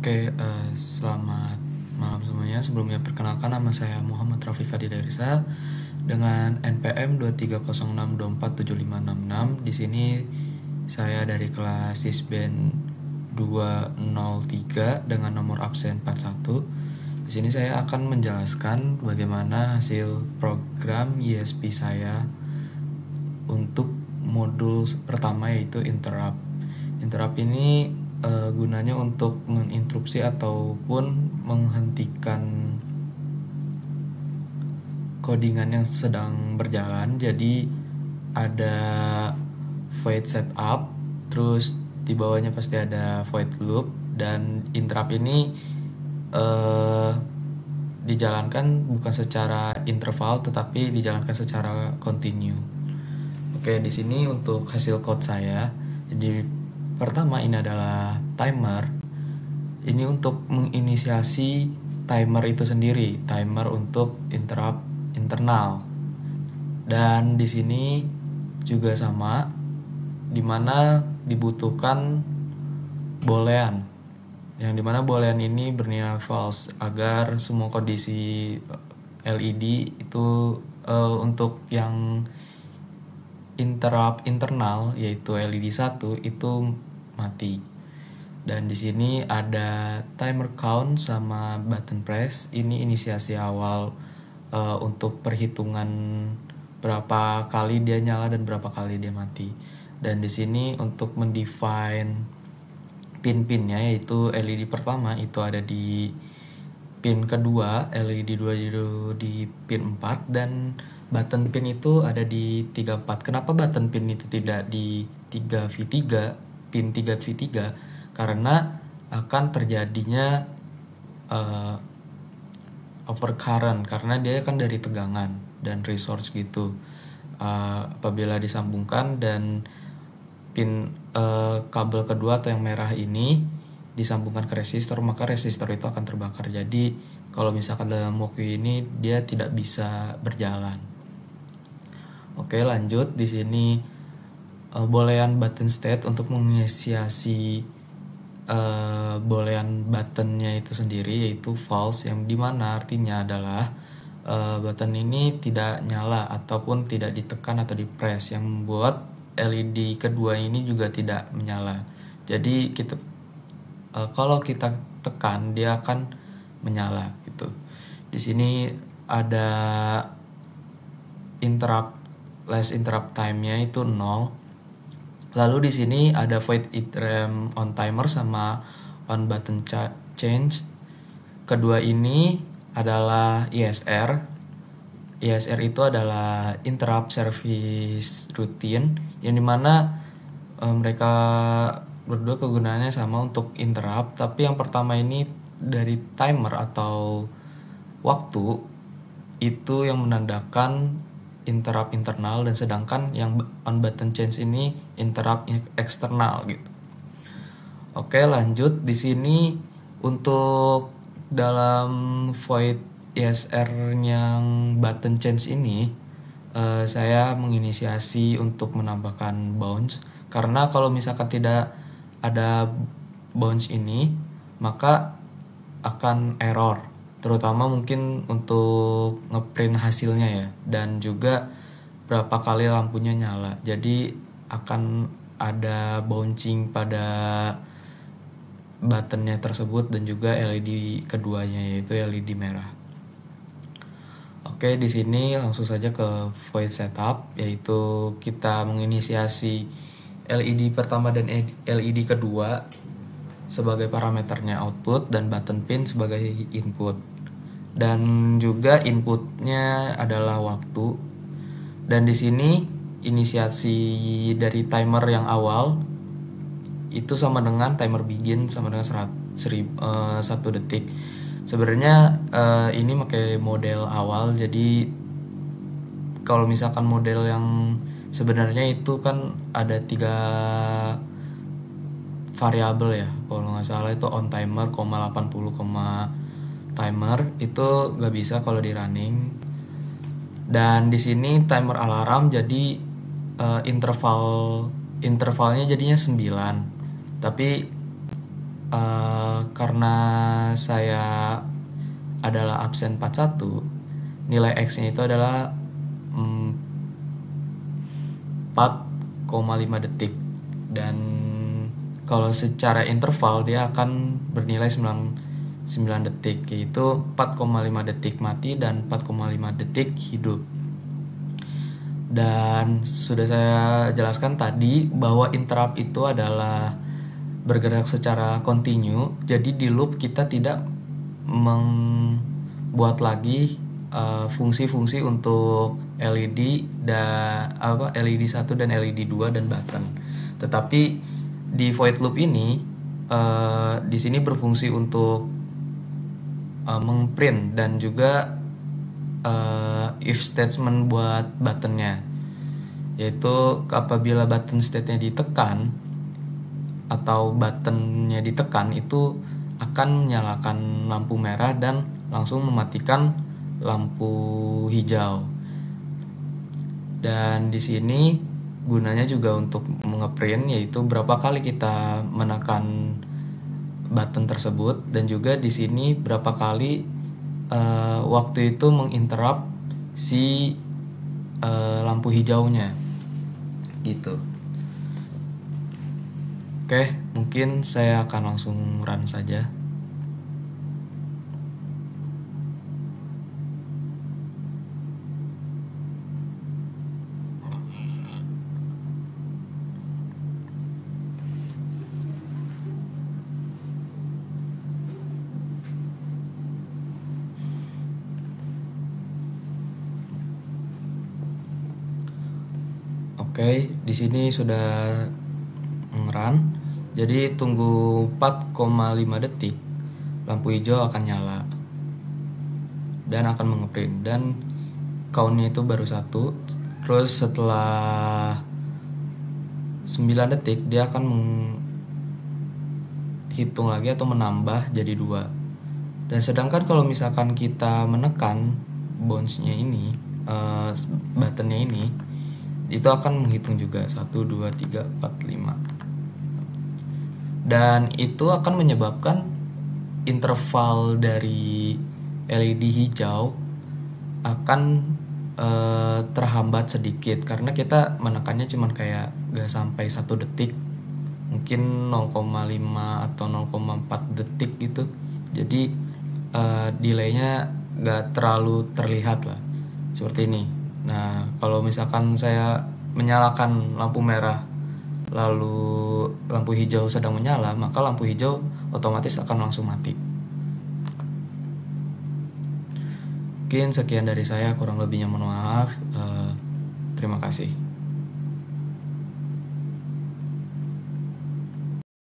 Selamat malam semuanya. Sebelumnya perkenalkan, nama saya Muhammad Raffi Fadilarisa dengan NPM 230624756. Di sini saya dari kelas Sisben 203 dengan nomor absen 41. Di sini saya akan menjelaskan bagaimana hasil program ISP saya untuk modul pertama, yaitu interrupt. Interrupt ini gunanya untuk menginterupsi ataupun menghentikan codingan yang sedang berjalan. Jadi ada void setup, terus di bawahnya pasti ada void loop, dan interrupt ini dijalankan bukan secara interval tetapi dijalankan secara continue. Di sini untuk hasil code saya. Jadi pertama, ini adalah timer. Ini untuk menginisiasi timer itu sendiri, timer untuk interrupt internal. Dan di sini juga sama, dimana dibutuhkan boolean, yang dimana boolean ini bernilai false agar semua kondisi LED itu untuk yang interrupt internal, yaitu LED 1 itu mati. Dan di sini ada timer count sama button press. Ini inisiasi awal untuk perhitungan berapa kali dia nyala dan berapa kali dia mati. Dan di sini untuk mendefine pin-pinnya, yaitu LED pertama itu ada di pin kedua, LED 2 itu di pin 4, dan button pin itu ada di 34. Kenapa button pin itu tidak di 3V3, pin 3V3? Karena akan terjadinya overcurrent, karena dia kan dari tegangan dan resource gitu. Apabila disambungkan dan pin kabel kedua atau yang merah ini disambungkan ke resistor, maka resistor itu akan terbakar. Jadi kalau misalkan dalam waktu ini dia tidak bisa berjalan. Lanjut. Di sini boolean button state untuk menginisiasi boolean buttonnya itu sendiri, yaitu false, yang dimana artinya adalah button ini tidak nyala ataupun tidak ditekan atau di press, yang membuat LED kedua ini juga tidak menyala. Jadi kalau kita tekan, dia akan menyala gitu. Di sini ada last interrupt time-nya itu 0. Lalu di sini ada void iterm on timer sama on button change. Kedua ini adalah ISR. ISR itu adalah interrupt service routine, yang dimana mereka berdua kegunaannya sama untuk interrupt, tapi yang pertama ini dari timer atau waktu itu yang menandakan interrupt internal, dan sedangkan yang on button change ini interrupt eksternal gitu. Lanjut. Di sini untuk dalam void ISR yang button change ini saya menginisiasi untuk menambahkan bounce, karena kalau misalkan tidak ada bounce ini maka akan error, terutama mungkin untuk ngeprint hasilnya ya, dan juga berapa kali lampunya nyala. Jadi akan ada bouncing pada buttonnya tersebut dan juga LED keduanya, yaitu LED merah. Di sini langsung saja ke void setup, yaitu kita menginisiasi LED pertama dan LED kedua sebagai parameternya output, dan button pin sebagai input, dan juga inputnya adalah waktu. Dan di sini inisiasi dari timer yang awal itu sama dengan timer begin sama dengan 1 detik. Sebenarnya ini pakai model awal, jadi kalau misalkan model yang sebenarnya itu kan ada 3 variabel ya, kalau nggak salah itu on timer, 80, timer, itu nggak bisa kalau di running. Dan di sini timer alarm, jadi intervalnya jadinya 9, tapi karena saya adalah absen 41, nilai X-nya itu adalah 4,5 detik, dan kalau secara interval dia akan bernilai 9 detik, yaitu 4,5 detik mati dan 4,5 detik hidup. Dan sudah saya jelaskan tadi bahwa interrupt itu adalah bergerak secara kontinu, jadi di loop kita tidak membuat lagi fungsi-fungsi untuk LED dan LED 1 dan LED 2 dan button. Tetapi di void loop ini di sini berfungsi untuk mengprint dan juga if statement buat buttonnya, yaitu apabila button state-nya ditekan atau buttonnya ditekan, itu akan menyalakan lampu merah dan langsung mematikan lampu hijau. Dan di sini gunanya juga untuk ngeprint, yaitu berapa kali kita menekan button tersebut, dan juga di sini berapa kali waktu itu menginterrupt si lampu hijaunya gitu. Oke, mungkin saya akan langsung run saja. Oke, di sini sudah nge-run. Jadi tunggu 4,5 detik, lampu hijau akan nyala dan akan mengeprint, dan count-nya itu baru 1. Terus setelah 9 detik dia akan menghitung lagi atau menambah jadi 2. Dan sedangkan kalau misalkan kita menekan bounce-nya ini, button-nya ini, itu akan menghitung juga 1, 2, 3, 4, 5. Dan itu akan menyebabkan interval dari LED hijau akan terhambat sedikit, karena kita menekannya cuman kayak gak sampai 1 detik, mungkin 0,5 atau 0,4 detik gitu. Jadi delaynya gak terlalu terlihat lah, seperti ini. Nah, kalau misalkan saya menyalakan lampu merah lalu lampu hijau sedang menyala, maka lampu hijau otomatis akan langsung mati. Mungkin sekian dari saya, kurang lebihnya mohon maaf. Terima kasih.